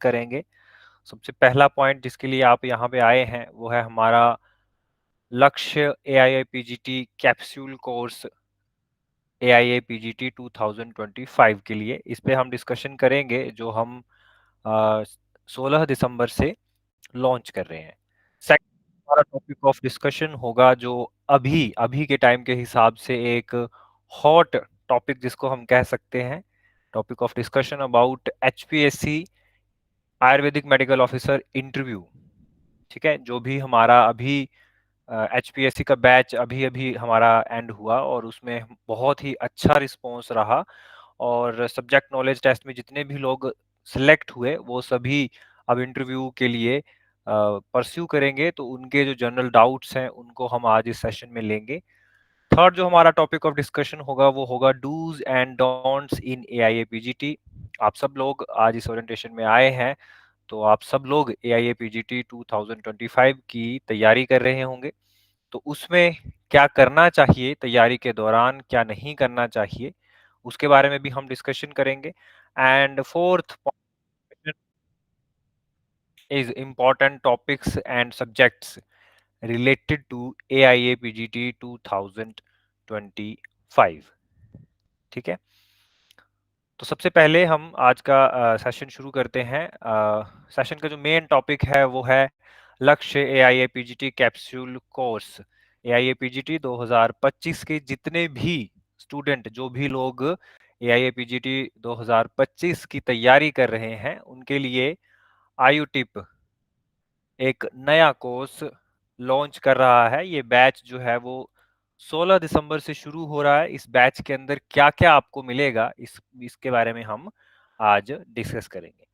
करेंगे। सबसे पहला पॉइंट जिसके लिए आप यहाँ पे आए हैं वो है हमारा लक्ष्य AIA-PGT कैप्सूल कोर्स AIA-PGT 2025 के लिए। इस पे हम डिस्कशन करेंगे जो हम 16 दिसंबर से लॉन्च कर रहे हैं। सेकंड हमारा टॉपिक ऑफ डिस्कशन होगा जो अभी अभी के टाइम के हिसाब से एक हॉट टॉपिक जिसको हम कह सकते हैं, topic of discussion about HPSC Ayurvedic medical officer interview. ठीक है, जो भी हमारा अभी HPSC का बैच अभी अभी हमारा एंड हुआ और उसमें बहुत ही अच्छा रिस्पॉन्स रहा और सब्जेक्ट नॉलेज टेस्ट में जितने भी लोग सिलेक्ट हुए वो सभी अब इंटरव्यू के लिए परस्यू करेंगे, तो उनके जो जनरल डाउट्स हैं उनको हम आज इस सेशन में लेंगे। थर्ड जो हमारा टॉपिक ऑफ डिस्कशन होगा वो होगा dos and don'ts in AIA-PGT। आप सब लोग आज इस ओरिएंटेशन में आए हैं तो आप सब लोग AIA-PGT 2025 की तैयारी कर रहे होंगे, तो उसमें क्या करना चाहिए तैयारी के दौरान, क्या नहीं करना चाहिए, उसके बारे में भी हम डिस्कशन करेंगे। And fourth is important topics and subjects related to AIA-PGT 2025। ठीक है, तो सबसे पहले हम आज का सेशन शुरू करते हैं। सेशन का जो मेन टॉपिक है वो है लक्ष्य AIA-PGT कैप्सूल कोर्स। AIA-PGT 2025 के जितने भी स्टूडेंट, जो भी लोग AIA-PGT 2025 की तैयारी कर रहे हैं उनके लिए आयुटिप एक नया कोर्स लॉन्च कर रहा है। ये बैच जो है वो 16 दिसंबर से शुरू हो रहा है। इस बैच के अंदर क्या-क्या आपको मिलेगा इसके बारे में हम आज डिस्कस करेंगे।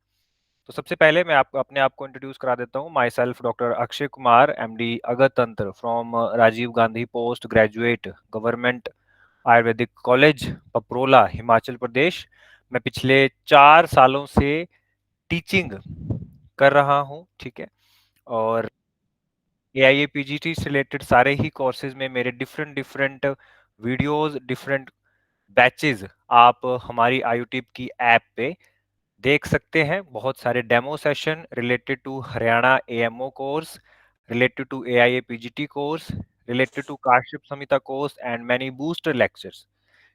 तो सबसे पहले मैं आपको अपने आप को इंट्रोड्यूस करा देता हूँ। Myself doctor Akshay Kumar MD अगतंत्र from Rajiv Gandhi post graduate government ayurvedic college Paprola Himachal Pradesh. मैं पिछले 4 सालों से टीचिंग कर रहा हूँ, ठीक है, और AIA-PGT से रिलेटेड सारे ही कोर्सेज में मेरे different different videos, different batches आप हमारी आयुटिप की ऐप पे देख सकते हैं। बहुत सारे demo session related to Haryana AMO course, related to AIA-PGT course, related to Kashyap Samhita course and many booster lectures.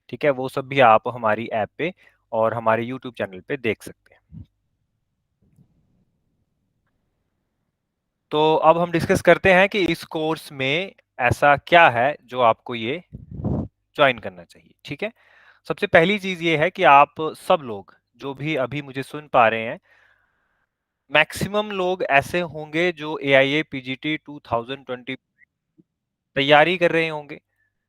ठीक है, वो सब भी आप हमारी ऐप पे और हमारे यूट्यूब चैनल पे देख सकते हैं। तो अब हम डिस्कस करते हैं कि इस कोर्स में ऐसा क्या है जो आपको ये ज्वाइन करना चाहिए। ठीक है, सबसे पहली चीज ये है कि आप सब लोग जो भी अभी मुझे सुन पा रहे हैं, मैक्सिमम लोग ऐसे होंगे जो AIA-PGT 2020 तैयारी कर रहे होंगे।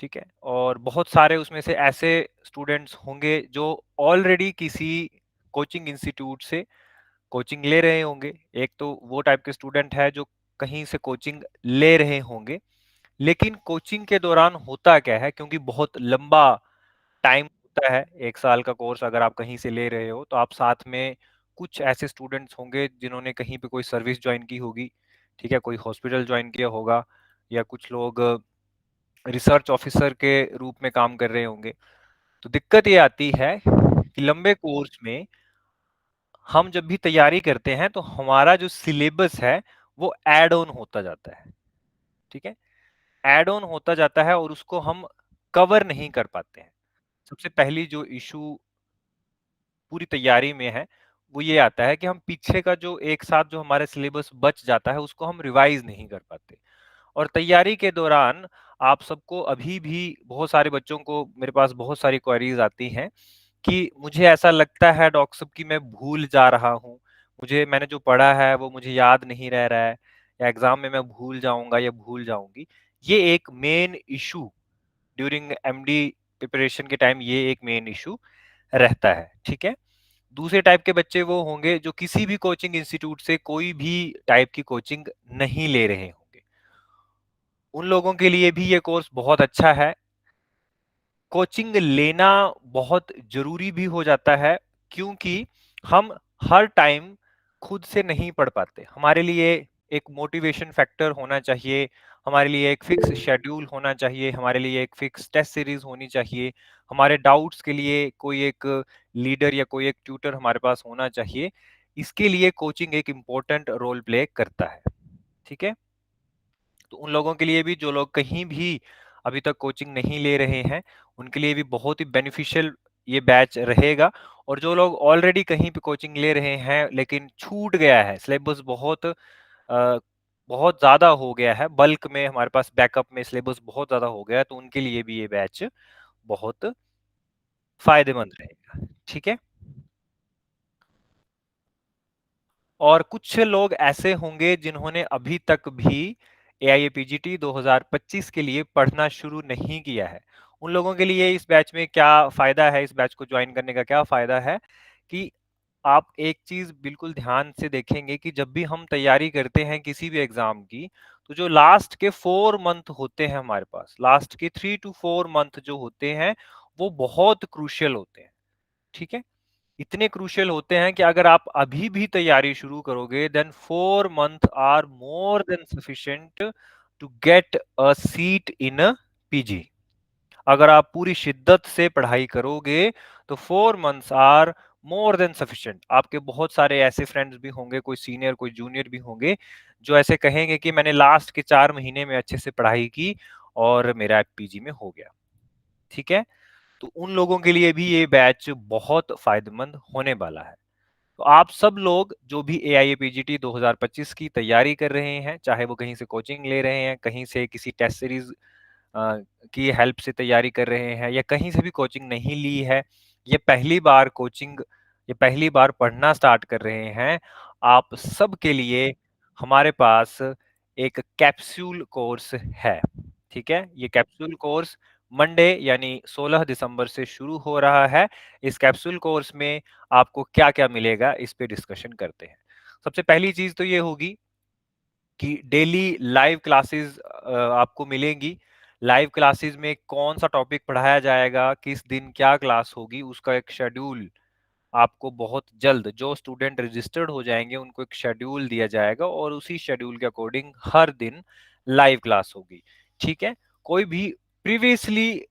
ठीक है, और बहुत सारे उसमें से ऐसे स्टूडेंट्स होंगे जो ऑलरेडी किसी कोचिंग इंस्टीट्यूट से कोचिंग ले रहे होंगे। एक तो वो टाइप के स्टूडेंट है जो कहीं से कोचिंग ले रहे होंगे, लेकिन कोचिंग के दौरान होता क्या है, क्योंकि बहुत लंबा टाइम होता है, 1 साल का कोर्स अगर आप कहीं से ले रहे हो, तो आप साथ में कुछ ऐसे स्टूडेंट्स होंगे जिन्होंने कहीं पे कोई सर्विस ज्वाइन की होगी, ठीक है, कोई हॉस्पिटल ज्वाइन किया होगा या कुछ लोग रिसर्च ऑफिसर के रूप में काम कर रहे होंगे। तो दिक्कत ये आती है कि लंबे कोर्स में हम जब भी तैयारी करते हैं तो हमारा जो सिलेबस है वो ऐड ऑन होता जाता है। ठीक है, ऐड ऑन होता जाता है और उसको हम कवर नहीं कर पाते हैं। सबसे पहली जो इशू पूरी तैयारी में है वो ये आता है कि हम पीछे का जो एक साथ जो हमारा सिलेबस बच जाता है उसको हम रिवाइज नहीं कर पाते। और तैयारी के दौरान आप सबको अभी भी बहुत सारे बच्चों को मेरे पास बहुत सारी क्वेरीज आती हैं कि मुझे ऐसा लगता है डॉक्टर साहब कि मैं भूल जा रहा हूँ, मैंने जो पढ़ा है वो मुझे याद नहीं रह रहा है, या एग्जाम में मैं भूल जाऊंगा या भूल जाऊंगी। ये एक main issue during MD preparation के टाइम, ये एक मेन इशू रहता है। ठीक है, दूसरे टाइप के बच्चे वो होंगे जो किसी भी कोचिंग इंस्टीट्यूट से कोई भी टाइप की कोचिंग नहीं ले रहे होंगे। उन लोगों के लिए भी ये कोर्स बहुत अच्छा है। कोचिंग लेना बहुत जरूरी भी हो जाता है, क्योंकि हम हर टाइम खुद से नहीं पढ़ पाते। हमारे लिए एक मोटिवेशन फैक्टर होना चाहिए, हमारे लिए एक फिक्स शेड्यूल होना चाहिए, हमारे लिए एक फिक्स टेस्ट सीरीज होनी चाहिए, हमारे डाउट्स के लिए कोई एक लीडर या कोई एक ट्यूटर हमारे पास होना चाहिए। इसके लिए कोचिंग एक इम्पोर्टेंट रोल प्ले करता है, ठीक है? तो उन लोगों के लिए भी जो लोग कहीं भी अभी तक कोचिंग नहीं ले रहे हैं, उनके लिए भी बहुत ही बेनिफिशियल ये बैच रहेगा। और जो लोग ऑलरेडी कहीं पे कोचिंग ले रहे हैं लेकिन छूट गया है, सिलेबस बहुत ज़्यादा हो गया है, बल्क में हमारे पास बैकअप में सिलेबस बहुत ज़्यादा हो गया है, तो उनके लिए भी ये बैच बहुत फ़ायदेमंद रहेगा, ठीक है? और कुछ लोग ऐसे होंगे जिन्होंने अभी तक भी एआईएपीजीटी 2025 के लिए पढ़ना शुरू नहीं किया है। उन लोगों के लिए इस बैच में क्या फ़ायदा है, इस बैच को जॉइन करने का क्या फ़ायदा है कि आप एक चीज़ बिल्कुल ध्यान से देखेंगे कि जब भी हम तैयारी करते हैं किसी भी एग्ज़ाम की, तो जो लास्ट के 4 मंथ होते हैं हमारे पास, लास्ट के 3 टू 4 मंथ जो होते हैं, वो बहुत क्रूशियल होते हैं, ठीक है? इतने क्रूशियल होते हैं कि अगर आप अभी भी तैयारी शुरू करोगे then 4 month are more than sufficient to get a seat in PG. अगर आप पूरी शिद्दत से पढ़ाई करोगे तो 4 months are more than sufficient. आपके बहुत सारे ऐसे फ्रेंड्स भी होंगे, कोई सीनियर कोई जूनियर भी होंगे, जो ऐसे कहेंगे कि मैंने लास्ट के 4 महीने में अच्छे से पढ़ाई की और मेरा पीजी में हो गया, ठीक है? तो उन लोगों के लिए भी ये बैच बहुत फायदेमंद होने वाला है। तो आप सब लोग जो भी एआईएपीजीटी 2025 की तैयारी कर रहे हैं, चाहे वो कहीं से कोचिंग ले रहे हैं, कहीं से किसी टेस्ट सीरीज की हेल्प से तैयारी कर रहे हैं या कहीं से भी कोचिंग नहीं ली है, ये पहली बार कोचिंग ये पहली बार पढ़ना स्टार्ट कर रहे हैं, आप सब के लिए हमारे पास एक कैप्सूल कोर्स है, ठीक है? ये कैप्सूल कोर्स मंडे यानी 16 दिसंबर से शुरू हो रहा है। इस कैप्सूल कोर्स में आपको क्या-क्या मिलेगा, इस पे डिस्कशन करते हैं। सबसे पहली चीज़ तो ये होगी कि डेली लाइव क्लासेस आपको मिलेंगी। लाइव क्लासेस में कौन-सा टॉपिक पढ़ाया जाएगा, किस दिन क्या क्लास होगी, उसका एक शेड्यूल आपको बहुत जल्द जो स्टूडेंट रजिस्टर्ड हो जाएँगे, उनको एक शेड्यूल दिया जाएगा और उसी शेड्यूल के अकॉर्डिंग हर दिन लाइव क्लास होगी, ठीक है? कोई भी प्रीवियसली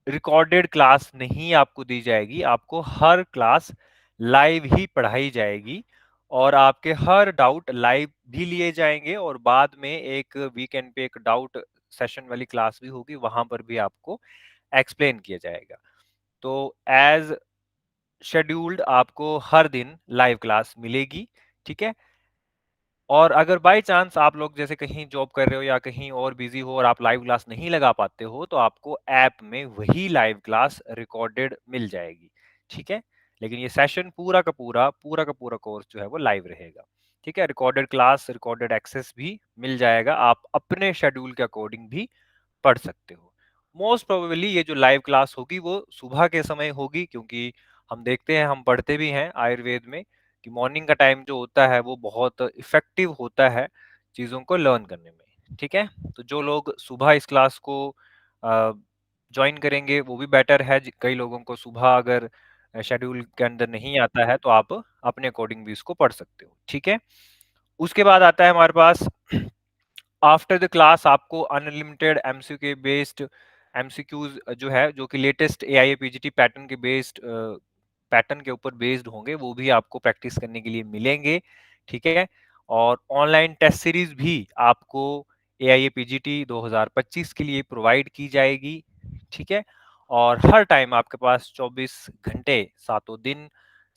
रिकॉर्डेड क्लास नहीं आपको दी जाएगी, आपको हर क्लास लाइव ही पढ़ाई जाएगी और आपके हर डाउट लाइव भी लिए जाएँगे और बाद में एक वीकेंड पे एक डाउट सेशन वाली क्लास भी होगी, वहाँ पर भी आपको एक्सप्लेन किया जाएगा। तो एज़ शेड्यूल्ड आपको हर दिन लाइव क्लास मिलेगी, ठीक है? और अगर बाय चांस आप लोग जैसे कहीं जॉब कर रहे हो या कहीं और बिज़ी हो और आप लाइव क्लास नहीं लगा पाते हो, तो आपको ऐप में वही लाइव क्लास रिकॉर्डेड मिल जाएगी, ठीक है? लेकिन ये सेशन पूरा का पूरा कोर्स जो है वो लाइव रहेगा, ठीक है? रिकॉर्डेड क्लास, रिकॉर्डेड एक्सेस भी मिल जाएगा, आप अपने शेड्यूल के अकॉर्डिंग भी पढ़ सकते हो। मोस्ट प्रोबेबली ये जो लाइव क्लास होगी वो सुबह के समय होगी क्योंकि हम देखते हैं, हम पढ़ते भी हैं आयुर्वेद में कि मॉर्निंग का टाइम जो होता है वो बहुत इफ़ेक्टिव होता है चीज़ों को लर्न करने में, ठीक है? तो जो लोग सुबह इस क्लास को अ, जॉइन करेंगे वो भी बेटर है। ज कई लोगों को सुबह अगर शेड्यूल के अंदर नहीं आता है तो आप अपने अकॉर्डिंग भी इसको पढ़ सकते हो, ठीक है? उसके बाद आता है हमारे पास आफ्टर द क्लास आपको अनलिमिटेड एमसीक्यू बेस्ड एमसीक्यूज जो है जो कि लेटेस्ट एआई पीजीटी पैटर्न के बेस्ड पैटर्न के ऊपर बेस्ड होंगे वो भी आपको प्रैक्टिस करने के लिए मिलेंगे, ठीक है? और ऑनलाइन टेस्ट सीरीज भी आपको एआई पीजीटी 2025 के लिए प्रोवाइड की जाएगी, ठीक है? और हर टाइम आपके पास 24 घंटे सातों दिन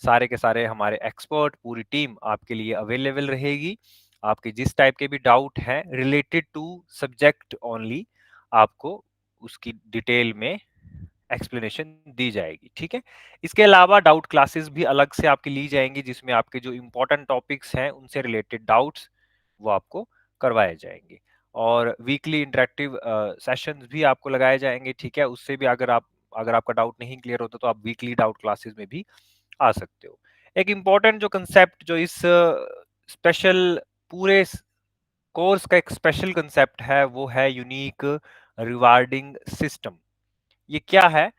सारे के सारे हमारे एक्सपर्ट पूरी टीम आपके लिए अवेलेबल रहेगी। आपके जिस टाइप के भी डाउट हैं रिलेटेड टू सब्जेक्ट ओनली आपको उसकी डिटेल में एक्सप्लेनेशन दी जाएगी, ठीक है? इसके अलावा डाउट क्लासेस भी अलग से आपकी ली जाएंगी जिसमें आपके जो इम्पोर्टेंट टॉपिक्स हैं उनसे रिलेटेड डाउट्स वो आपको करवाए जाएंगे और वीकली इंटरेक्टिव सेशंस भी आपको लगाए जाएंगे, ठीक है? उससे भी अगर आपका डाउट नहीं क्लियर होता तो आप वीकली डाउट क्लासेस में भी आ सकते हो। एक इम्पोर्टेंट जो कंसेप्ट जो इस स्पेशल पूरे कोर्स का एक स्पेशल कंसेप्ट है वो है यूनिक रिवार्डिंग सिस्टम। ये क्या है?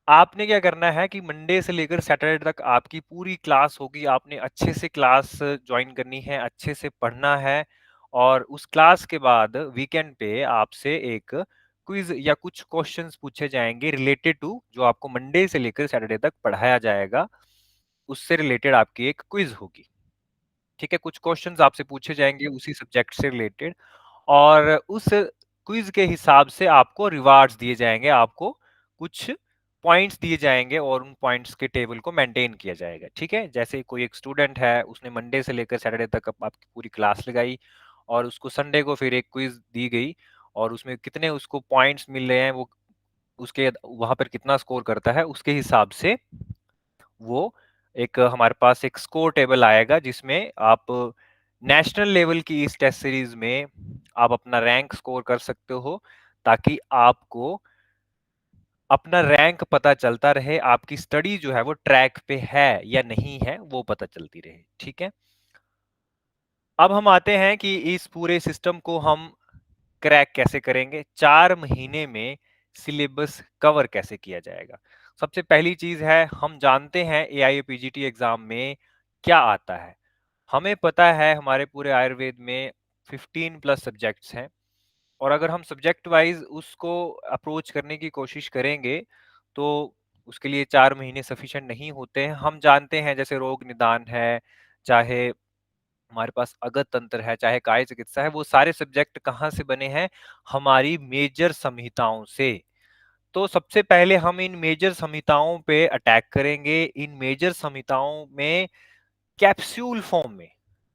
आपने क्या करना है कि मंडे से लेकर सैटरडे तक आपकी पूरी क्लास होगी, आपने अच्छे से क्लास ज्वाइन करनी है, अच्छे से पढ़ना है और उस क्लास के बाद वीकेंड पे आपसे एक क्विज या कुछ क्वेश्चंस पूछे जाएंगे रिलेटेड टू जो आपको मंडे से लेकर सैटरडे तक पढ़ाया जाएगा। उससे रिलेटेड आपकी एक क्विज होगी। ठीक है? कुछ क्वेश्चंस आपसे पूछे जाएँगे उसी सब्जेक्ट से रिलेटेड और उस क्विज के हिसाब से आपको रिवार्ड्स दिए जाएँगे, आपको कुछ पॉइंट्स दिए जाएँगे और उन पॉइंट्स के टेबल को मेंटेन किया जाएगा, ठीक है? जैसे कोई एक स्टूडेंट है, उसने मंडे से लेकर सैटरडे तक आपकी पूरी क्लास लगाई और उसको संडे को फिर एक क्विज दी गई और उसमें कितने उसको पॉइंट्स मिल रहे हैं, वो उसके वहाँ पर कितना स्कोर करता है, उसके हिसाब से वो एक हमारे पास एक स्कोर टेबल आएगा जिसमें आप नेशनल लेवल की इस टेस्ट सीरीज में आप अपना रैंक स्कोर कर सकते हो ताकि आपको अपना रैंक पता चलता रहे, आपकी स्टडी जो है वो ट्रैक पे है या नहीं है वो पता चलती रहे, ठीक है? अब हम आते हैं कि इस पूरे सिस्टम को हम क्रैक कैसे करेंगे, 4 महीने में सिलेबस कवर कैसे किया जाएगा। सबसे पहली चीज है, हम जानते हैं एआईपीजीटी एग्जाम में क्या आता है। हमें पता है हमारे पूरे आयुर्वेद में 15 प्लस सब्जेक्ट्स हैं और अगर हम सब्जेक्ट वाइज उसको अप्रोच करने की कोशिश करेंगे तो उसके लिए 4 महीने सफिशिएंट नहीं होते हैं। हम जानते हैं जैसे रोग निदान है, चाहे हमारे पास अगत तंत्र है, चाहे काय चिकित्सा है, वो सारे सब्जेक्ट कहाँ से बने हैं? हमारी मेजर संहिताओं से। तो सबसे पहले हम इन मेजर संहिताओं पे अटैक करेंगे। इन मेजर संहिताओं में कैप्सूल फॉर्म में,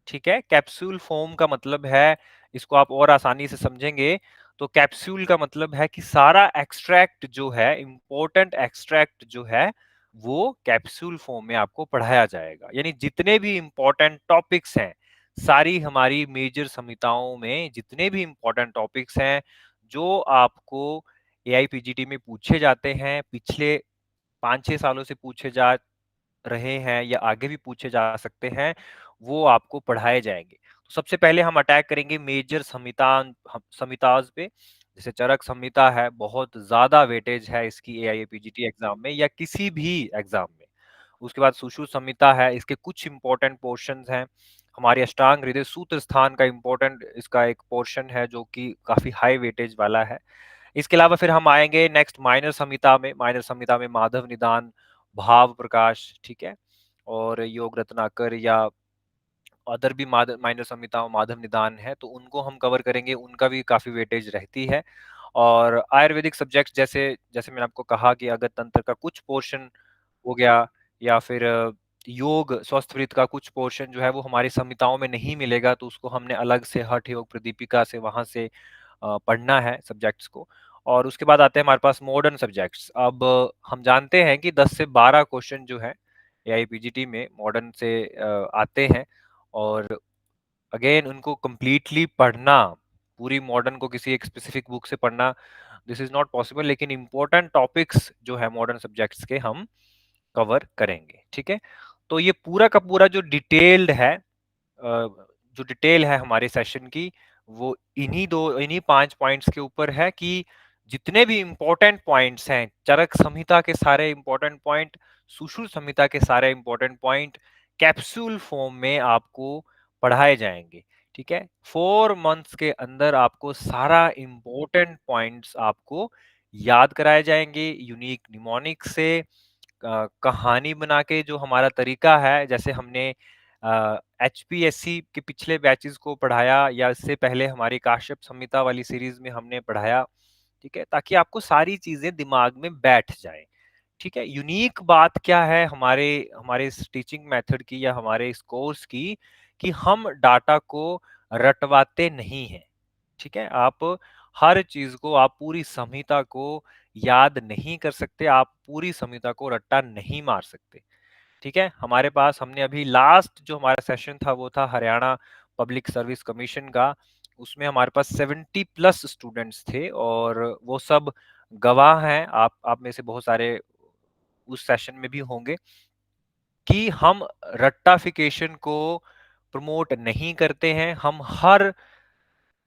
ठीक है? कैप्सूल फॉर्म का मतलब है, इसको आप और आसानी से समझेंगे तो कैप्सूल का मतलब है कि सारा एक्सट्रैक्ट जो है, इंपॉर्टेंट एक्सट्रैक्ट जो है, वो कैप्सूल फॉर्म में आपको पढ़ाया जाएगा। यानी जितने भी इंपॉर्टेंट टॉपिक्स हैं, सारी हमारी मेजर संहिताओं में जितने भी इंपॉर्टेंट टॉपिक्स हैं, जो आपको एआईपीजीटी में पूछे जाते हैं, पिछले 5-6 सालों से पूछे जा रहे हैं या आगे भी पूछे जा सकते हैं, वो आपको पढ़ाए जाएँगे। तो सबसे पहले हम अटैक करेंगे मेजर संहिताज़ पे, जैसे चरक संहिता है, बहुत ज़्यादा वेटेज है इसकी एआईपीजीटी एग्ज़ाम में या किसी भी एग्ज़ाम में। उसके बाद सुश्रुत संहिता है, इसके कुछ इंपॉर्टेंट पोर्शंस हैं। हमारी अष्टांग हृदय सूत्र स्थान का इंपॉर्टेंट इसका एक पोर्शन है जो कि काफ़ी हाई वेटेज वाला है। इसके अलावा फिर हम आएँगे नेक्स्ट माइनर संहिता में माधव निदान, भाव प्रकाश, ठीक है? और योग रत्नाकर या अदर भी माइनर संहिताओं माधव निदान है, तो उनको हम कवर करेंगे, उनका भी काफ़ी वेटेज रहती है। और आयुर्वेदिक सब्जेक्ट्स जैसे जैसे मैंने आपको कहा कि अगर तंत्र का कुछ पोर्शन हो गया या फिर योग स्वस्थवृत्त का कुछ पोर्शन जो है वो हमारी संहिताओं में नहीं मिलेगा, तो उसको हमने अलग से हठ योग प्रदीपिका से वहाँ से पढ़ना है सब्जेक्ट्स को। और उसके बाद आते हैं हमारे पास मॉडर्न सब्जेक्ट्स। अब हम जानते हैं कि 10 से 12 क्वेश्चन जो है एआईपीजीटी में मॉडर्न से आते हैं और अगेन उनको कंप्लीटली पढ़ना, पूरी मॉडर्न को किसी एक स्पेसिफिक बुक से पढ़ना, दिस इज नॉट पॉसिबल, लेकिन इंपॉर्टेंट टॉपिक्स जो है मॉडर्न सब्जेक्ट्स के हम कवर करेंगे, ठीक है? तो ये पूरा का पूरा जो डिटेल्ड है, जो डिटेल है हमारे सेशन की, वो इन्हीं 5 पॉइंट्स के ऊपर है कि जितने भी इंपॉर्टेंट पॉइंट्स हैं, चरक संहिता के सारे इंपॉर्टेंट पॉइंट, सुश्रुत संहिता के सारे इंपॉर्टेंट पॉइंट कैप्सूल फॉर्म में आपको पढ़ाए जाएंगे, ठीक है? 4 मंथ्स के अंदर आपको सारा इंपॉर्टेंट पॉइंट्स आपको याद कराए जाएंगे यूनिक निमोनिक से। कहानी बना के जो हमारा तरीका है, जैसे हमने एचपीएससी के पिछले बैचेस को पढ़ाया या इससे पहले हमारी काश्यप संहिता वाली सीरीज में हमने पढ़ाया, ठीक है? ताकि आपको सारी चीजें दिमाग में बैठ जाए, ठीक है? यूनिक बात क्या है हमारे हमारे इस टीचिंग मेथड की या हमारे इस कोर्स की, कि हम डाटा को रटवाते नहीं हैं, ठीक है? आप हर चीज को, आप पूरी संहिता को याद नहीं कर सकते, आप पूरी संहिता को रट्टा नहीं मार सकते, ठीक है? हमारे पास हमने अभी लास्ट जो हमारा सेशन था वो था हरियाणा पब्लिक सर्विस कमीशन का। उसमें हमारे पास 70 प्लस स्टूडेंट्स थे और वो सब गवाह हैं, आप में से बहुत सारे उस सेशन में भी होंगे, कि हम रट्टाफिकेशन को प्रमोट नहीं करते हैं। हम हर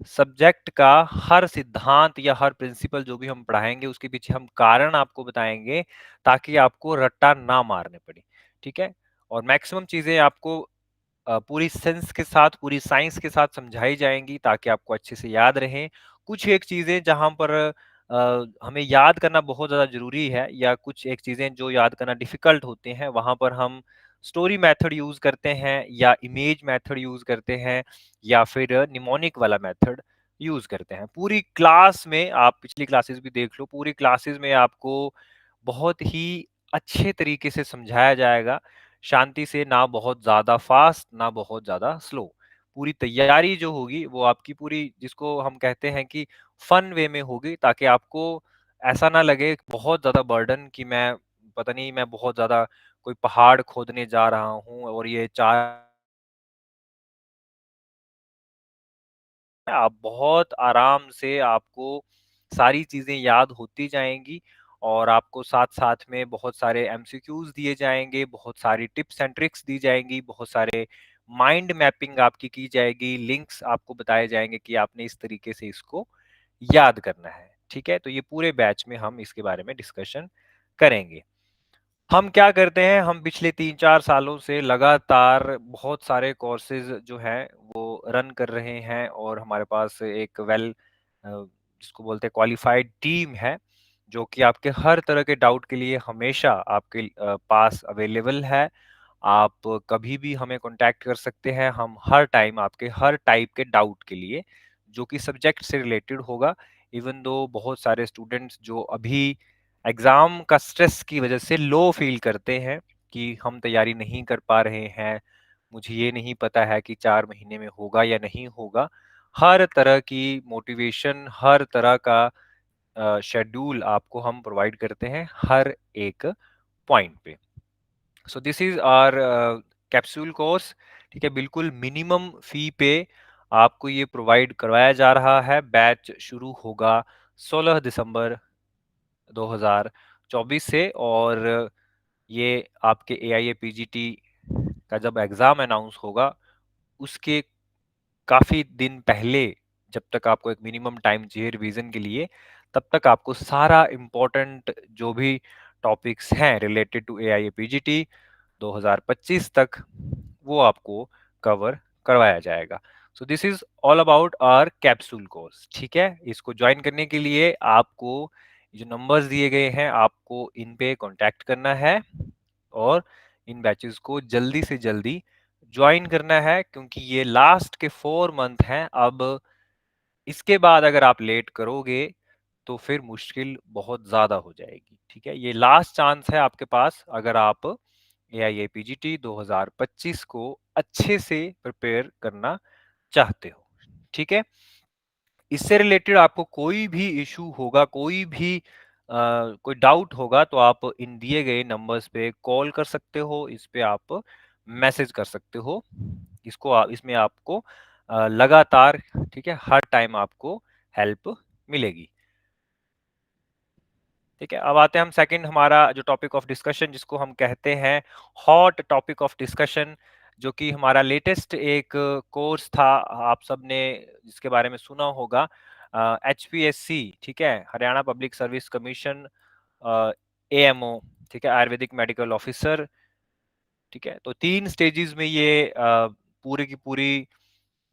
सब्जेक्ट का हर सिद्धांत या हर प्रिंसिपल जो भी हम पढ़ाएंगे उसके पीछे हम कारण आपको बताएंगे ताकि आपको रट्टा ना मारने पड़े, ठीक है? और मैक्सिमम चीजें आपको पूरी सेंस के साथ, पूरी साइंस के साथ समझाई जाएंगी ताकि आपको अच्छे से याद रहें। कुछ एक चीजें जहां पर हमें याद करना बहुत ज्यादा जरूरी है या कुछ एक चीजें जो याद करना डिफिकल्ट होते हैं, वहां पर हम स्टोरी मेथड यूज़ करते हैं या इमेज मेथड यूज़ करते हैं या फिर निमोनिक वाला मेथड यूज़ करते हैं। पूरी क्लास में आप पिछली क्लासेस भी देख लो, पूरी क्लासेस में आपको बहुत ही अच्छे तरीके से समझाया जाएगा, शांति से, ना बहुत ज़्यादा फ़ास्ट, ना बहुत ज़्यादा स्लो। पूरी तैयारी जो होगी वो आपकी पूरी जिसको हम कहते हैं कि फन वे में होगी, ताकि आपको ऐसा ना लगे बहुत ज़्यादा बर्डन कि मैं पता नहीं मैं बहुत ज़्यादा कोई पहाड़ खोदने जा रहा हूँ और ये 4 आप बहुत आराम से आपको सारी चीज़ें याद होती जाएँगी और आपको साथ-साथ में बहुत सारे एमसीक्यूज़ दिए जाएँगे, बहुत सारी टिप्स एंड ट्रिक्स दी जाएँगी, बहुत सारे माइंड मैपिंग आपकी की जाएगी, लिंक्स आपको बताए जाएँगे कि आपने इस तरीके से इसको याद करना है, ठीक है? तो ये पूरे बैच में हम इसके बारे में डिस्कशन करेंगे। हम क्या करते हैं, हम पिछले 3-4 सालों से लगातार बहुत सारे कोर्सेज़ जो हैं, वो रन कर रहे हैं और हमारे पास एक जिसको बोलते हैं क्वालिफ़ाइड टीम है, जो कि आपके हर तरह के डाउट के लिए हमेशा आपके पास अवेलेबल है। आप कभी भी हमें कॉन्टैक्ट कर सकते हैं, हम हर टाइम आपके हर टाइप के डाउट के लिए, जो कि सब्जेक्ट से रिलेटेड होगा, इवन दो बहुत सारे स्टूडेंट्स जो अभी एग्ज़ाम का स्ट्रेस की वजह से लो फ़ील करते हैं कि हम तैयारी नहीं कर पा रहे हैं, मुझे ये नहीं पता है कि 4 महीने में होगा या नहीं होगा। हर तरह की मोटिवेशन, हर तरह का शेड्यूल आपको हम प्रोवाइड करते हैं हर एक पॉइंट पे। So this is our capsule course, ठीक है? बिल्कुल मिनिमम फ़ी पे आपको ये प्रोवाइड करवाया जा रहा है। बैच शुरू होगा 16 दिसंबर 2024 से और ये आपके एआईए पीजीटी का जब एग्ज़ाम अनाउंस होगा, उसके काफ़ी दिन पहले जब तक आपको एक मिनिमम टाइम चाहिए रिवीजन के लिए, तब तक आपको सारा इम्पोर्टेंट जो भी टॉपिक्स हैं रिलेटेड टू एआईए पीजीटी 2025 तक, वो आपको कवर करवाया जाएगा। So this is all about our capsule course, ठीक है? इसको जॉइन करने के लिए आपको जो नंबर्स दिए गए हैं, आपको इन पे कॉन्टैक्ट करना है और इन बैचेज़ को जल्दी से जल्दी जॉइन करना है, क्योंकि ये लास्ट के 4 मंथ हैं। अब इसके बाद अगर आप लेट करोगे, तो फिर मुश्किल बहुत ज़्यादा हो जाएगी, ठीक है? ये लास्ट चांस है आपके पास, अगर आप एआईए पीजीटी 2025 को अच्छे से प्रिपेयर करना चाहते हो, ठीक है? इससे रिलेटेड आपको कोई भी इश्यू होगा, कोई डाउट होगा, तो आप इन दिए गए नंबर्स पे कॉल कर सकते हो, इस पे आप मैसेज कर सकते हो। इसमें आपको लगातार, ठीक है, हर टाइम आपको हेल्प मिलेगी। ठीक है, अब आते हैं हम सेकंड हमारा जो टॉपिक ऑफ डिस्कशन जिसको हम कहते हैं हॉट टॉपिक ऑफ डिस्कशन, जो कि हमारा लेटेस्ट एक कोर्स था, आप सबने जिसके बारे में सुना होगा, एचपीएससी, ठीक है, Haryana public service commission, AMO, ठीक है, आयुर्वेदिक मेडिकल ऑफिसर, ठीक है। तो 3 स्टेजेस में ये पूरी की पूरी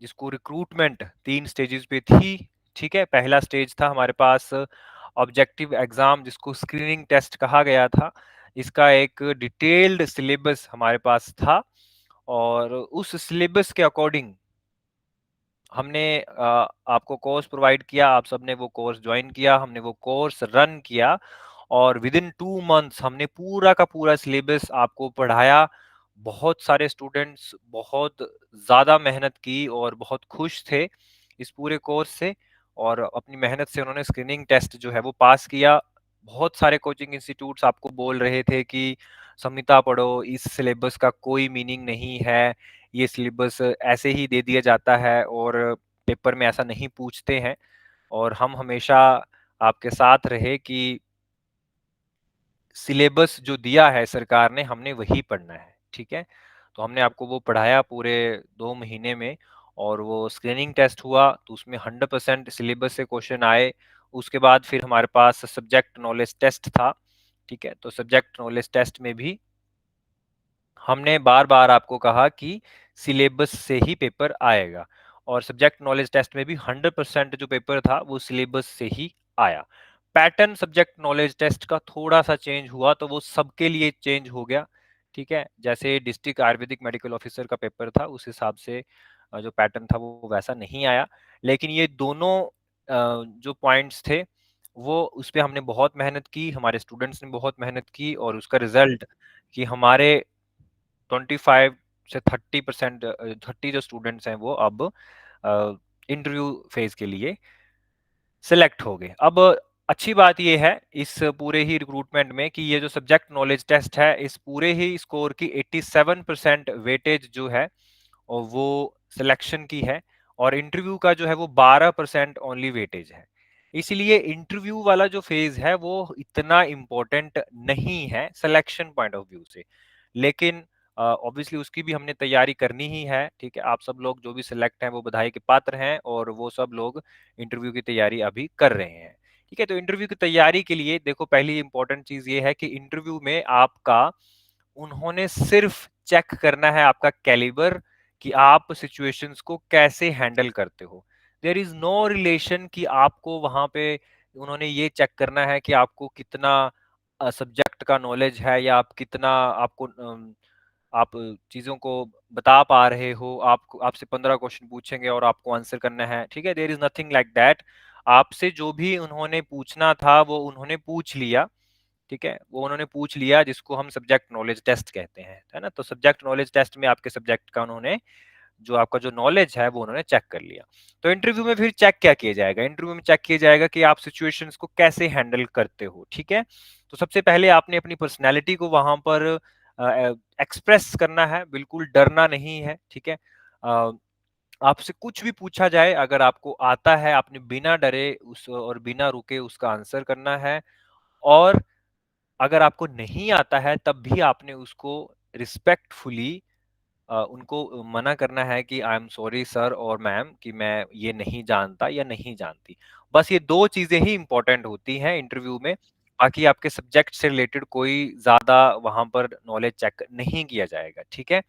जिसको रिक्रूटमेंट 3 स्टेजेस पे थी, ठीक है। पहला स्टेज था हमारे पास ऑब्जेक्टिव एग्जाम, जिसको स्क्रीनिंग टेस्ट कहा गया था। इसका एक डिटेल्ड सिलेबस हमारे पास था और उस सिलेबस के अकॉर्डिंग हमने आपको कोर्स प्रोवाइड किया, आप सबने वो कोर्स ज्वाइन किया, हमने वो कोर्स रन किया और विद इन 2 मंथ्स हमने पूरा का पूरा सिलेबस आपको पढ़ाया। बहुत सारे स्टूडेंट्स बहुत ज़्यादा मेहनत की और बहुत खुश थे इस पूरे कोर्स से और अपनी मेहनत से उन्होंने स्क्रीनिंग टेस्ट जो है वो पास किया। बहुत सारे कोचिंग इंस्टीट्यूट्स आपको बोल रहे थे कि संहिता पढ़ो, इस सिलेबस का कोई मीनिंग नहीं है, ये सिलेबस ऐसे ही दे दिया जाता है और पेपर में ऐसा नहीं पूछते हैं। और हम हमेशा आपके साथ रहे कि सिलेबस जो दिया है सरकार ने, हमने वही पढ़ना है, ठीक है? तो हमने आपको वो पढ़ाया पूरे 2 महीने में और वो स्क्रीनिंग टेस्ट हुआ, तो उसमें 100% सिलेबस से क्वेश्चन आए। उसके बाद फिर हमारे पास सब्जेक्ट नॉलेज टेस्ट था, ठीक है? तो सब्जेक्ट नॉलेज टेस्ट में भी हमने बार-बार आपको कहा कि सिलेबस से ही पेपर आएगा और सब्जेक्ट नॉलेज टेस्ट में भी 100% जो पेपर था वो सिलेबस से ही आया। पैटर्न सब्जेक्ट नॉलेज टेस्ट का थोड़ा-सा चेंज हुआ, तो वो सबके लिए चेंज हो गया। ठीक है? जैसे डिस्ट्रिक्ट आयुर्वेदिक मेडिकल ऑफिसर का पेपर था, उस हिसाब से जो पैटर्न था वो वैसा नहीं आया। लेकिन ये दोनों जो पॉइंट्स थे, वो उस पे हमने बहुत मेहनत की, हमारे स्टूडेंट्स ने बहुत मेहनत की और उसका रिज़ल्ट कि हमारे 25 से 30% 30 जो स्टूडेंट्स हैं वो अब इंटरव्यू फेज़ के लिए सिलेक्ट हो गए। अब अच्छी बात ये है इस पूरे ही रिक्रूटमेंट में कि ये जो सब्जेक्ट नॉलेज टेस्ट है, इस पूरे ही स्कोर की 87% वेटेज जो है और वो सिलेक्शन की है और इंटरव्यू का जो है वो 12% ओनली वेटेज है। इसलिए इंटरव्यू वाला जो फेज है वो इतना इम्पोर्टेंट नहीं है सिलेक्शन पॉइंट ऑफ व्यू से। लेकिन ऑब्वियसली उसकी भी हमने तैयारी करनी ही है, ठीक है? आप सब लोग जो भी सिलेक्ट हैं वो बधाई के पात्र हैं और वो सब लोग इंटरव्यू की तैयारी अभी कर रहे हैं। ठीक है? तो इंटरव्यू की तैयारी के लिए देखो पहली इंपॉर्टेंट चीज़ ये है कि इंटरव्यू में आपका उन्होंने सिर्फ चेक करना है आपका कैलिबर कि आप सिचुएशंस को कैसे हैंडल करते हो। देयर इज़ नो रिलेशन कि आपको वहाँ पे उन्होंने ये चेक करना है कि आपको कितना सब्जेक्ट का नॉलेज है या आप कितना आपको आप चीज़ों को बता पा रहे हो, आपको आपसे 15 क्वेश्चन पूछेंगे और आपको आंसर करना है, ठीक है? There is nothing like that. आपसे जो भी उन्होंने पूछना था, वो उन्होंने पूछ लिया, ठीक है? वो उन्होंने पूछ लिया जिसको हम सब्जेक्ट नॉलेज टेस्ट कहते हैं, है ना? तो सब्जेक्ट नॉलेज टेस्ट में आपके सब्जेक्ट का उन्होंने जो आपका जो नॉलेज है वो उन्होंने चेक कर लिया। तो इंटरव्यू में फिर चेक क्या किया जाएगा? इंटरव्यू में चेक किया जाएगा कि आप सिचुएशंस को कैसे हैंडल करते हो, ठीक है? तो सबसे पहले आपने अपनी पर्सनैलिटी को वहाँ पर एक्सप्रेस करना है, बिल्कुल डरना नहीं है, ठीक है? अ, आपसे कुछ भी पूछा जाए अगर आपको आता है, आपने बिना डरे उस और बिना रुके उसका आंसर करना है और अगर आपको नहीं आता है तब भी आपने उसको रिस्पेक्टफुली उनको मना करना है कि आई एम सॉरी सर और मैम कि मैं ये नहीं जानता या नहीं जानती। बस ये 2 चीज़ें ही इम्पोर्टेंट होती हैं इंटरव्यू में, बाकी आपके सब्जेक्ट से रिलेटेड कोई ज़्यादा वहाँ पर नॉलेज चेक नहीं किया जाएगा, ठीक है?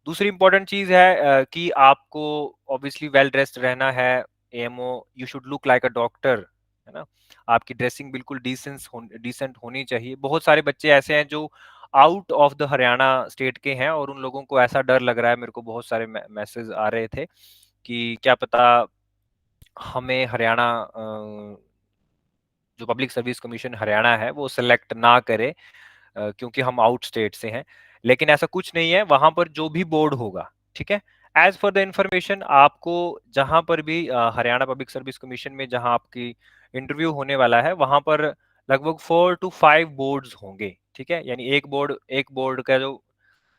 दूसरी इम्पोर्टेंट चीज़ है कि आपको ऑब्वियसली वेल ड्रेस्ड रहना है, AMO you should look like a doctor, है ना? आपकी ड्रेसिंग बिल्कुल डिसेंट होनी चाहिए। बहुत सारे बच्चे ऐसे हैं जो out of the Haryana state के हैं और उन लोगों को ऐसा डर लग रहा है, मेरे को बहुत सारे मैसेज आ रहे थे कि क्या पता हमें हरियाणा जो पब्लिक सर्विस कमीशन हरियाणा है वो सिलेक्ट ना करे क्योंकि हम आउट स्टेट से हैं। लेकिन ऐसा कुछ नहीं है, वहाँ पर जो भी बोर्ड होगा, ठीक है? एज़ फॉर द इन्फॉर्मेशन आपको जहाँ पर भी हरियाणा पब्लिक सर्विस कमीशन में जहाँ आपकी इंटरव्यू होने वाला है, वहाँ पर लगभग 4 टू 5 बोर्ड्स होंगे, ठीक है? यानी एक बोर्ड का जो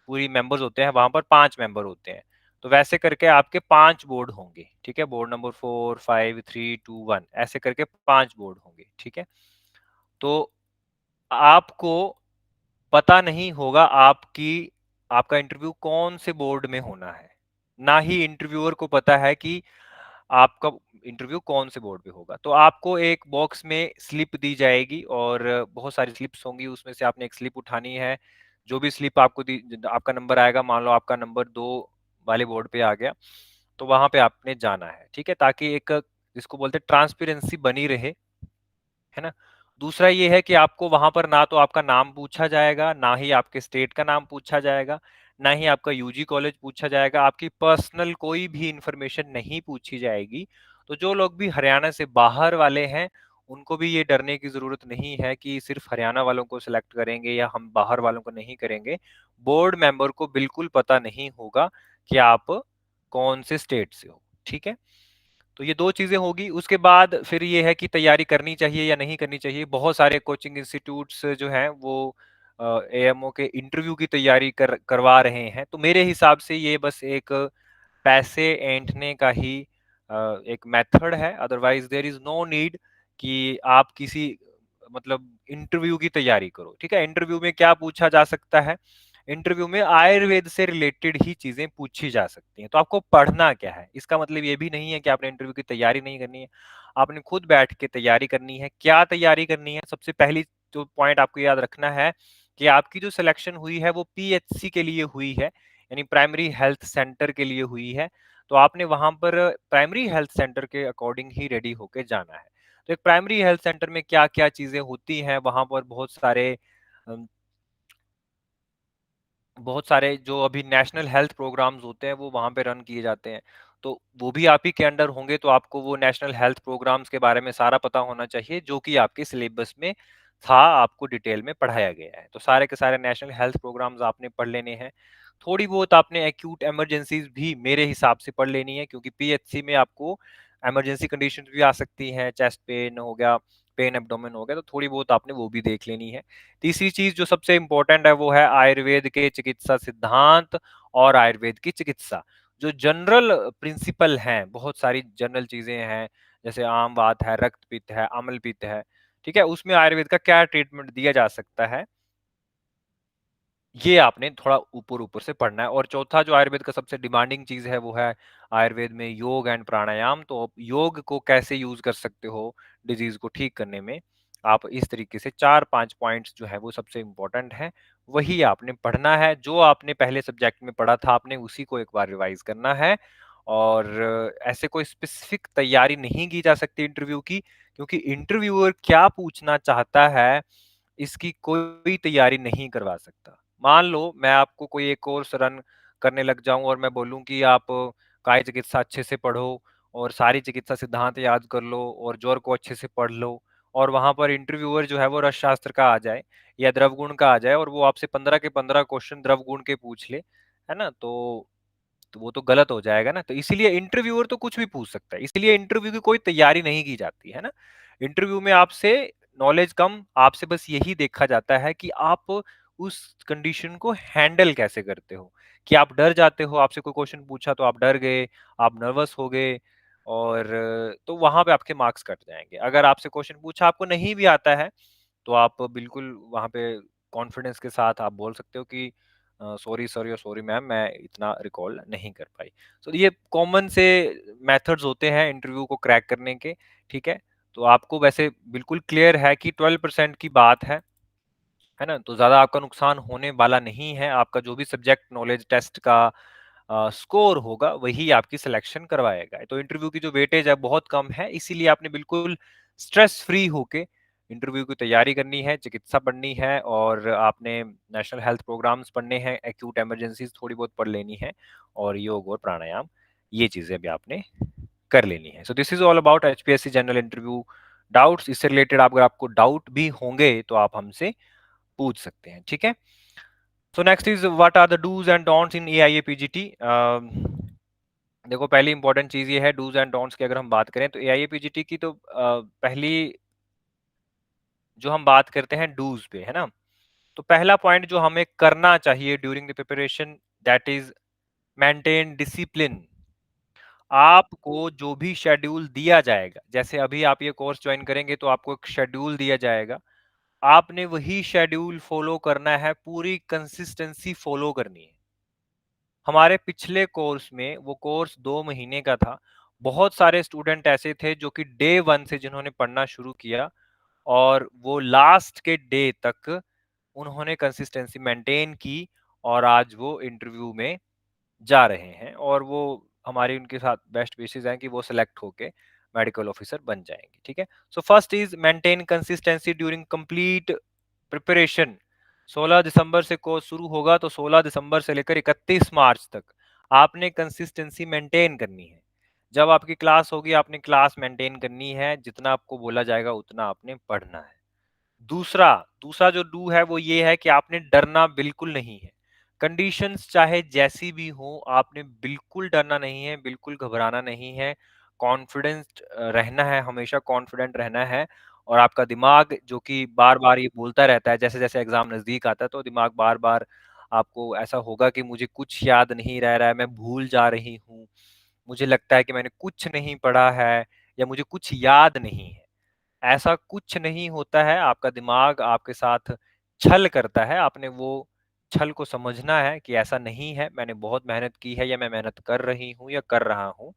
पूरी मेंबर्स होते हैं, वहाँ पर 5 मेंबर होते हैं। तो वैसे करके आपके 5 बोर्ड होंगे, ठीक है? बोर्ड नंबर 4, 5, 3, 2, 1 ऐसे करके 5 बोर्ड होंगे, ठीक है? तो आपको पता नहीं होगा आपका इंटरव्यू कौन से बोर्ड में होना है। ना ही इंटरव्यूअर को पता है कि आपका इंटरव्यू कौन से बोर्ड पे होगा। तो आपको एक बॉक्स में स्लिप दी जाएगी और बहुत सारी स्लिप्स होंगी, उसमें से आपने एक स्लिप उठानी है। जो भी स्लिप आपको दी आपका नंबर आएगा, मान लो आपका नंबर 2 वाले बोर्ड पे आ गया, तो वहाँ पे आपने जाना है, ठीक है? ताकि एक जिसको बोलते हैं ट्रांसपेरेंसी बनी रहे, है ना? दूसरा ये है कि आपको वहाँ पर ना तो आपका नाम पूछा जाएगा, ना ही आपके स्टेट का नाम पूछा जाएगा, ना ही आपका यूजी कॉलेज पूछा जाएगा, आपकी पर्सनल कोई भी इंफॉर्मेशन नहीं पूछी जाएगी। तो जो लोग भी हरियाणा से बाहर वाले हैं, उनको भी ये डरने की ज़रूरत नहीं है कि सिर्फ़ हरियाणा वालों को सिलेक्ट करेंगे या हम बाहर वालों को नहीं करेंगे। बोर्ड मेंबर को बिल्कुल पता नहीं होगा कि आप कौन से स्टेट से हो, ठीक है? तो ये 2 चीज़ें होगी, उसके बाद फिर ये है कि तैयारी करनी चाहिए या नहीं करनी चाहिए। बहुत सारे कोचिंग इंस्टीट्यूट्स जो हैं वो एएमओ के इंटरव्यू की तैयारी करवा रहे हैं। तो मेरे हिसाब से ये बस एक पैसे ऐंठने का ही एक मेथड है, otherwise there is no need कि आप किसी मतलब इंटरव्यू की तैयारी करो, ठीक है? इंटरव्यू में क्या पूछा जा सकता है? इंटरव्यू में आयुर्वेद से रिलेटेड ही चीज़ें पूछी जा सकती हैं। तो आपको पढ़ना क्या है? इसका मतलब ये भी नहीं है कि आपने इंटरव्यू की तैयारी नहीं करनी है। आपने खुद बैठ के तैयारी करनी है। क्या तैयारी करनी है? सबसे पहली जो पॉइंट आपको याद रखना है कि आपकी जो सिलेक्शन हुई है वो पीएचसी के लिए हुई है, यानी प्राइमरी हेल्थ सेंटर के लिए हुई है। तो आपने वहाँ पर प्राइमरी हेल्थ सेंटर के अकॉर्डिंग ही रेडी होके जाना है। तो एक प्राइमरी हेल्थ सेंटर में क्या-क्या चीज़ें होती हैं? वहाँ पर बहुत सारे अ बहुत सारे जो अभी नेशनल हेल्थ प्रोग्राम्स होते हैं वो वहाँ पे रन किए जाते हैं। तो वो भी आप ही के अंडर होंगे, तो आपको वो नेशनल हेल्थ प्रोग्राम्स के बारे में सारा पता होना चाहिए जो कि आपके सिलेबस में था, आपको डिटेल में पढ़ाया गया है। तो सारे के सारे नेशनल हेल्थ प्रोग्राम्स आपने पढ़ लेने हैं। थोड़ी बहुत आपने एक्यूट इमरजेंसीज भी मेरे हिसाब से पढ़ लेनी है, क्योंकि पीएचसी में आपको इमरजेंसी कंडीशंस भी आ सकती हैं, चेस्ट पेन हो गया, पेन एब्डोमेन हो गया, तो थोड़ी बहुत आपने वो भी देख लेनी है। तीसरी चीज जो सबसे इंपॉर्टेंट है वो है आयुर्वेद के चिकित्सा सिद्धांत और आयुर्वेद की चिकित्सा। जो जनरल प्रिंसिपल हैं, बहुत सारी जनरल चीजें हैं, जैसे आम बात है, रक्त पित्त है, अम्ल पित्त है, ठीक है, उसमें आयुर्वेद का क्या ट्रीटमेंट दिया जा सकता है, ये आपने थोड़ा ऊपर-ऊपर से पढ़ना है। और चौथा जो आयुर्वेद का सबसे डिमांडिंग चीज़ है वो है आयुर्वेद में योग एंड प्राणायाम। तो आप योग को कैसे यूज़ कर सकते हो डिज़ीज़ को ठीक करने में। आप इस तरीके से 4-5 पॉइंट्स जो है वो सबसे इम्पोर्टेंट हैं, वही आपने पढ़ना है। जो आपने पहले सब्जेक्ट में पढ़ा था आपने उसी को एक बार रिवाइज़ करना है। और ऐसे कोई स्पेसिफिक तैयारी नहीं की जा सकती इंटरव्यू की, क्योंकि इंटरव्यूअर क्या पूछना चाहता है इसकी कोई तैयारी नहीं करवा सकता। मान लो मैं आपको कोई एक कोर्स रन करने लग जाऊँ और मैं बोलूँ कि आप काय चिकित्सा अच्छे से पढ़ो और सारी चिकित्सा सिद्धांत याद कर लो और ज्वर को अच्छे से पढ़ लो, और वहाँ पर इंटरव्यूअर जो है वो रस शास्त्र का आ जाए या द्रव गुण का आ जाए और वो आपसे 15 के 15 क्वेश्चन द्रव गुण के पूछ ले, है ना? तो वो तो गलत हो जाएगा ना। तो इसीलिए इंटरव्यूअर तो कुछ भी पूछ सकता है, इसलिए इंटरव्यू की कोई तैयारी नहीं की जाती है ना। इंटरव्यू में आपसे नॉलेज कम, आपसे बस यही देखा जाता है कि आप उस कंडीशन को हैंडल कैसे करते हो, कि आप डर जाते हो, आपसे कोई क्वेश्चन पूछा तो आप डर गए, आप नर्वस हो गए, और तो वहां पे आपके मार्क्स कट जाएंगे। अगर आपसे क्वेश्चन पूछा आपको नहीं भी आता है तो आप बिल्कुल वहाँ पे कॉन्फिडेंस के साथ आप बोल सकते हो कि सॉरी सर या सॉरी मैम, मैं इतना रिकॉल नहीं कर पाई। तो ये कॉमन से मेथड्स होते हैं इंटरव्यू को क्रैक करने के, ठीक है? तो आपको वैसे बिल्कुल क्लियर है कि 12% की बात है ना? तो ज़्यादा आपका नुकसान होने वाला नहीं है। आपका जो भी सब्जेक्ट नॉलेज टेस्ट का स्कोर होगा वही आपकी सिलेक्शन करवाएगा। तो इंटरव्यू की जो वेटेज है बहुत कम है, इसीलिए आपने बिल्कुल स्ट्रेस फ्री होके इंटरव्यू की तैयारी करनी है, चिकित्सा पढ़नी है और आपने नेशनल हेल्थ प्रोग्राम्स पढ़ने हैं, एक्यूट इमरजेंसीज थोड़ी बहुत पढ़ लेनी है और योग और प्राणायाम, ये चीज़ें भी आपने कर लेनी है। सो this is all about HPSC general interview doubts. इससे रिलेटेड अगर आपको डाउट भी होंगे तो आप हमसे पूछ सकते हैं, ठीक है? So next is what are the dos and don'ts in AIAPGT. देखो, पहली इंपॉर्टेंट चीज ये है डूज एंड डोंट्स की। अगर हम बात करें तो एआईएपीजीटी की तो पहली जो हम बात करते हैं डूज पे, है ना? तो पहला पॉइंट जो हमें करना चाहिए during the preparation, that is maintain discipline. आपको जो भी शेड्यूल दिया जाएगा, जैसे अभी आप ये कोर्स ज्वाइन करेंगे तो आपको एक शेड्यूल दिया जाएगा, आपने वही शेड्यूल फॉलो करना है, पूरी कंसिस्टेंसी फॉलो करनी है। हमारे पिछले कोर्स में वो कोर्स 2 महीने का था। बहुत सारे स्टूडेंट ऐसे थे जो कि डे 1 से जिन्होंने पढ़ना शुरू किया और वो लास्ट के डे तक उन्होंने कंसिस्टेंसी मेंटेन की और आज वो इंटरव्यू में जा रहे हैं और वो हमारी उनके साथ बेस्ट विशेस हैं कि वो सिलेक्ट होके मेडिकल ऑफिसर बन जाएंगे, ठीक है? So first is maintain consistency during complete preparation. 16 दिसंबर से कोर्स शुरू होगा तो 16 दिसंबर से लेकर 31 मार्च तक आपने कंसिस्टेंसी मेंटेन करनी है। जब आपकी क्लास होगी आपने क्लास मेंटेन करनी है, जितना आपको बोला जाएगा उतना आपने पढ़ना है। दूसरा दूसरा जो डू है वो ये है कि आपने डरना बिल्कुल नहीं है। कंडीशंस चाहे जैसी भी हो, आपने बिल्कुल डरना नहीं है, बिल्कुल घबराना नहीं है। कॉन्फिडेंस रहना है, हमेशा कॉन्फिडेंट रहना है। और आपका दिमाग जो कि बार-बार ये बोलता रहता है, जैसे-जैसे एग्ज़ाम नज़दीक आता है तो दिमाग बार-बार आपको ऐसा होगा कि मुझे कुछ याद नहीं रह रहा है, मैं भूल जा रही हूँ, मुझे लगता है कि मैंने कुछ नहीं पढ़ा है या मुझे कुछ याद नहीं है। ऐसा कुछ नहीं होता है, आपका दिमाग आपके साथ छल करता है, आपने वो छल को समझना है कि ऐसा नहीं है, मैंने बहुत मेहनत की है या मैं मेहनत कर रही हूँ या कर रहा हूँ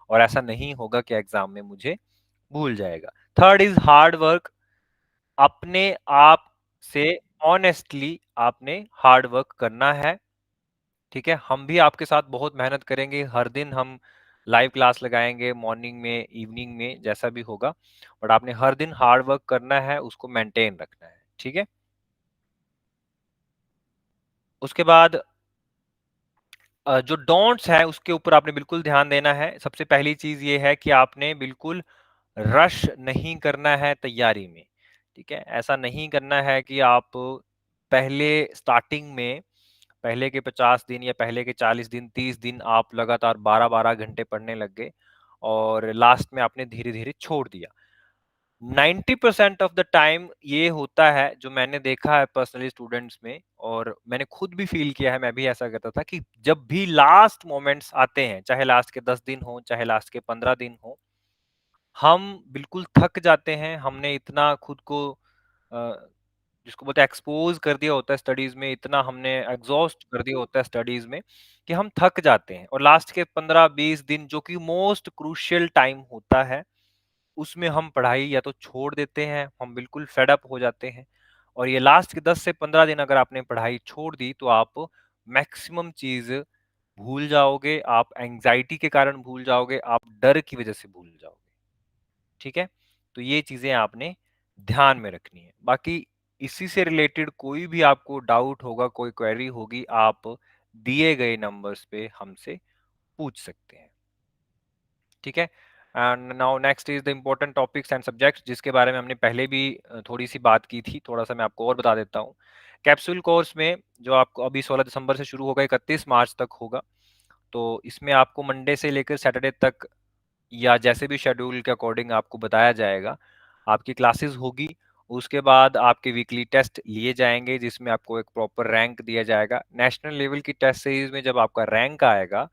और ऐसा नहीं होगा कि एग्ज़ाम में मुझे भूल जाएगा। Third is hard work. अपने आप से ऑनेस्टली आपने हार्ड वर्क करना है, ठीक है? हम भी आपके साथ बहुत मेहनत करेंगे, हर दिन हम लाइव क्लास लगाएँगे, मॉर्निंग में, इवनिंग में, जैसा भी होगा, बट आपने हर दिन हार्ड वर्क करना है, उसको मेंटेन रखना है, ठीक है? उसके बाद जो डोंट्स है उसके ऊपर आपने बिल्कुल ध्यान देना है। सबसे पहली चीज़ ये है कि आपने बिल्कुल रश नहीं करना है तैयारी में, ठीक है? ऐसा नहीं करना है कि आप पहले स्टार्टिंग में पहले के 50 दिन या पहले के 40 दिन, 30 दिन आप लगातार 12-12 घंटे पढ़ने लग गए और लास्ट में आपने धीरे-धीरे छोड़ दिया। 90% ऑफ द टाइम ये होता है जो मैंने देखा है पर्सनली स्टूडेंट्स में और मैंने खुद भी फील किया है, मैं भी ऐसा करता था कि जब भी लास्ट मोमेंट्स आते हैं, चाहे लास्ट के 10 दिन हो, चाहे लास्ट के 15 दिन हो, हम बिल्कुल थक जाते हैं। हमने इतना खुद को अ, जिसको बोलते हैं एक्सपोज़ कर दिया होता है स्टडीज़ में, इतना हमने एग्ज़ॉस्ट कर दिया होता है स्टडीज़ में कि हम थक जाते हैं और लास्ट के 15-20 दिन जो कि मोस्ट क्रूशियल टाइम होता है, उसमें हम पढ़ाई या तो छोड़ देते हैं, हम बिल्कुल फेड अप हो जाते हैं और ये लास्ट के 10 से 15 दिन अगर आपने पढ़ाई छोड़ दी, तो आप मैक्सिमम चीज़ भूल जाओगे, आप एंग्ज़ायटी के कारण भूल जाओगे, आप डर की वज़ह से भूल जाओगे, ठीक है? तो ये चीज़ें आपने ध्यान में रखनी है। बाकी इसी से रिलेटेड कोई भी आपको डाउट होगा, कोई क्वेरी होगी, आप दिए गए नंबर्स पे हमसे पूछ सकते हैं। ठीक है? And now next is the important topics and subjects जिसके बारे में हमने पहले भी थोड़ी-सी बात की थी, थोड़ा-सा मैं आपको और बता देता हूँ। कैप्सूल कोर्स में जो आपको अभी 16 दिसंबर से शुरू होगा, 31 मार्च तक होगा। तो इसमें आपको मंडे से लेकर सैटरडे तक या जैसे भी शेड्यूल के अकॉर्डिंग आपको बताया जाएगा, आपकी क्लासेस होगी। उसके बाद आपके वीकली टेस्ट लिए जाएँगे जिसमें आपको एक प्रॉपर रैंक दिया जाएगा। नेशनल लेवल की टेस्ट सीरीज़ में जब आपका रैंक आएगा,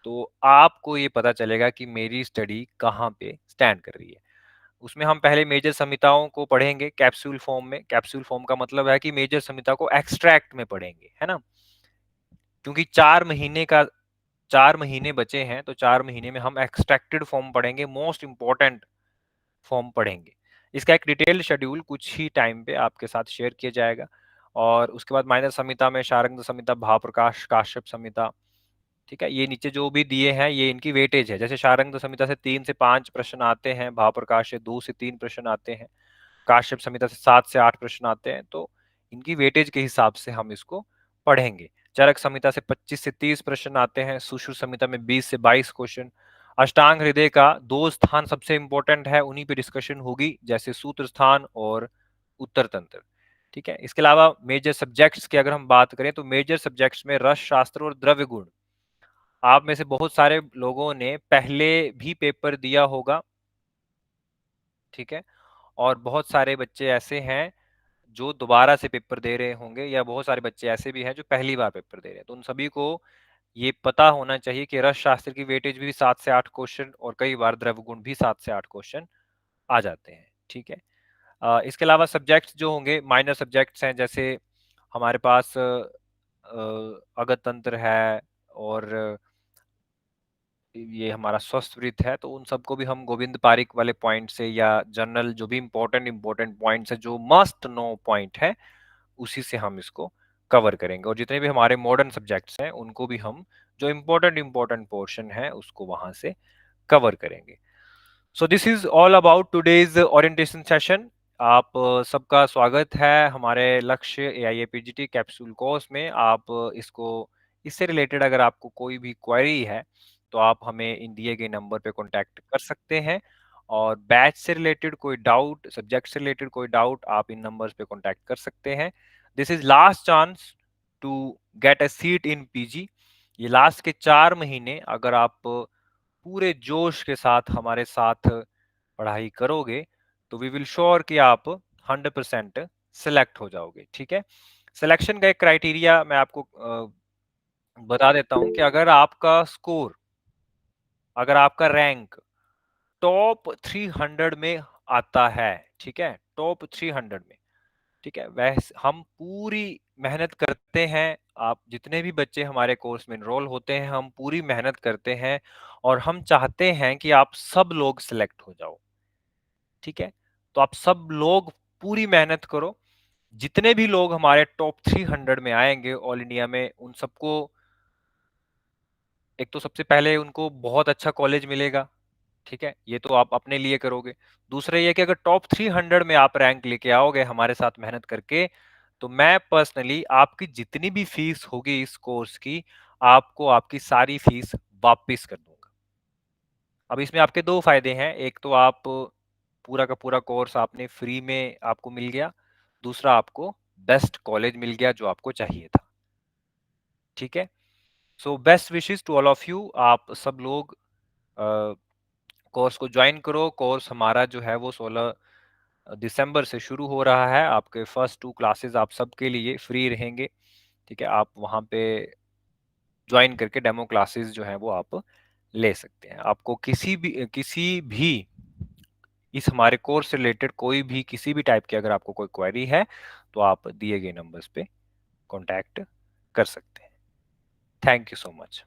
तो आपको ये पता चलेगा कि मेरी स्टडी कहाँ पे स्टैंड कर रही है। उसमें हम पहले मेजर संहिताओं को पढ़ेंगे कैप्सूल फॉर्म में। कैप्सूल फॉर्म का मतलब है कि मेजर संहिता को एक्सट्रैक्ट में पढ़ेंगे, है ना? क्योंकि 4 महीने बचे हैं, तो 4 महीने में हम एक्सट्रैक्टेड फॉर्म पढ़ेंगे, मोस्ट इम्पोर्टेंट फॉर्म पढ़ेंगे। इसका एक डिटेल्ड शेड्यूल कुछ ही टाइम पे आपके साथ शेयर किया जाएगा और उसके बाद माइनर संहिता में शार्ंग संहिता, भावप्रकाश, काश्यप संहिता, ठीक है? ये नीचे जो भी दिए हैं, ये इनकी वेटेज है। जैसे शार्ंग संहिता से 3 से 5 प्रश्न आते हैं, भावप्रकाश से 2 से 3 प्रश्न आते हैं, काश्यप संहिता से 7 से 8 प्रश्न आते हैं, तो इनकी वेटेज के हिसाब से हम इसको पढ़ेंगे। चरक संहिता से 25 से 30 प्रश्न आते हैं, सुश्रुत संहिता में 20 से 22 क्वेश्चन। अष्टांग हृदय का 2 स्थान सबसे इम्पोर्टेंट है, उन्हीं पे डिस्कशन होगी, जैसे सूत्र स्थान और उत्तर तंत्र, ठीक है? इसके अलावा मेजर सब्जेक्ट्स की अगर हम बात करें, तो मेजर सब्जेक्ट्स में रस शास्त्र और द्रव्य गुण। आप में से बहुत सारे लोगों ने पहले भी पेपर दिया होगा, ठीक है? और बहुत सारे बच्चे ऐसे हैं जो दोबारा से पेपर दे रहे होंगे या बहुत सारे बच्चे ऐसे भी हैं जो पहली बार पेपर दे रहे हैं। तो उन सभी को ये पता होना चाहिए कि रस शास्त्र की वेटेज भी 7 से 8 क्वेश्चन और कई बार द्रव्य गुण भी 7 से 8 क्वेश्चन आ जाते हैं, ठीक है? इसके अलावा सब्जेक्ट्स जो होंगे माइनर सब्जेक्ट्स हैं जैसे हमारे पास अगत तंत्र है और ये हमारा स्वस्थ वृत्त है, तो उन सबको भी हम गोविंद पारिक वाले पॉइंट से या जनरल जो भी इम्पोर्टेंट पॉइंट्स है, जो मस्ट नो पॉइंट है, उसी से हम इसको कवर करेंगे और जितने भी हमारे मॉडर्न सब्जेक्ट्स हैं, उनको भी हम जो इम्पोर्टेंट पोर्शन है, उसको वहाँ से कवर करेंगे। So this is all about today's orientation session. आप सबका स्वागत है हमारे लक्ष्य एआईएपीजीटी कैप्सूल कोर्स में। आप इसको इससे रिलेटेड अगर आपको कोई भी क्वेरी है, तो आप हमें इन दिए गए नंबर पे कॉन्टैक्ट कर सकते हैं और बैच से रिलेटेड कोई डाउट, सब्जेक्ट से रिलेटेड कोई डाउट, आप इन नंबर्स पे कॉन्टैक्ट कर सकते हैं। This is last chance to get a seat in PG. ये लास्ट के 4 महीने अगर आप पूरे जोश के साथ हमारे साथ पढ़ाई करोगे, तो वी विल श्योर कि आप 100% सिलेक्ट हो जाओगे, ठीक है? सिलेक्शन का एक क्राइटेरिया मैं आपको बता देता हूँ कि अगर आपका रैंक टॉप 300 में आता है, ठीक है? टॉप 300 में, ठीक है? वैसे हम पूरी मेहनत करते हैं, आप जितने भी बच्चे हमारे कोर्स में एनरोल होते हैं, हम पूरी मेहनत करते हैं और हम चाहते हैं कि आप सब लोग सिलेक्ट हो जाओ, ठीक है? तो आप सब लोग पूरी मेहनत करो। जितने भी लोग हमारे टॉप 300 में आएँगे ऑल इंडिया में, उन सबको एक तो सबसे पहले उनको बहुत अच्छा कॉलेज मिलेगा, ठीक है? ये तो आप अपने लिए करोगे। दूसरा ये है कि अगर टॉप 300 में आप रैंक लेके आओगे हमारे साथ मेहनत करके, तो मैं पर्सनली आपकी जितनी भी फीस होगी इस कोर्स की, आपको आपकी सारी फीस वापस कर दूंगा। अब इसमें आपके दो फायदे हैं, एक तो आप पूरा का पूरा कोर्स आपने फ्री में आपको मिल गया, दूसरा आपको बेस्ट कॉलेज मिल गया जो आपको चाहिए था। ठीक है, so best wishes to all of you. आप सब लोग कोर्स को ज्वाइन करो। कोर्स हमारा जो है वो 16 दिसंबर से शुरू हो रहा है। आपके फर्स्ट 2 क्लासेस आप सबके लिए फ्री रहेंगे। ठीक है, आप वहां पे ज्वाइन करके डेमो क्लासेस जो है वो आप ले सकते हैं। आपको किसी भी इस हमारे कोर्स से रिलेटेड कोई भी किसी भी टाइप की अगर आपको कोई क्वेरी है तो आप दिए गए नंबर्स पे कांटेक्ट कर सकते हैं। Thank you so much.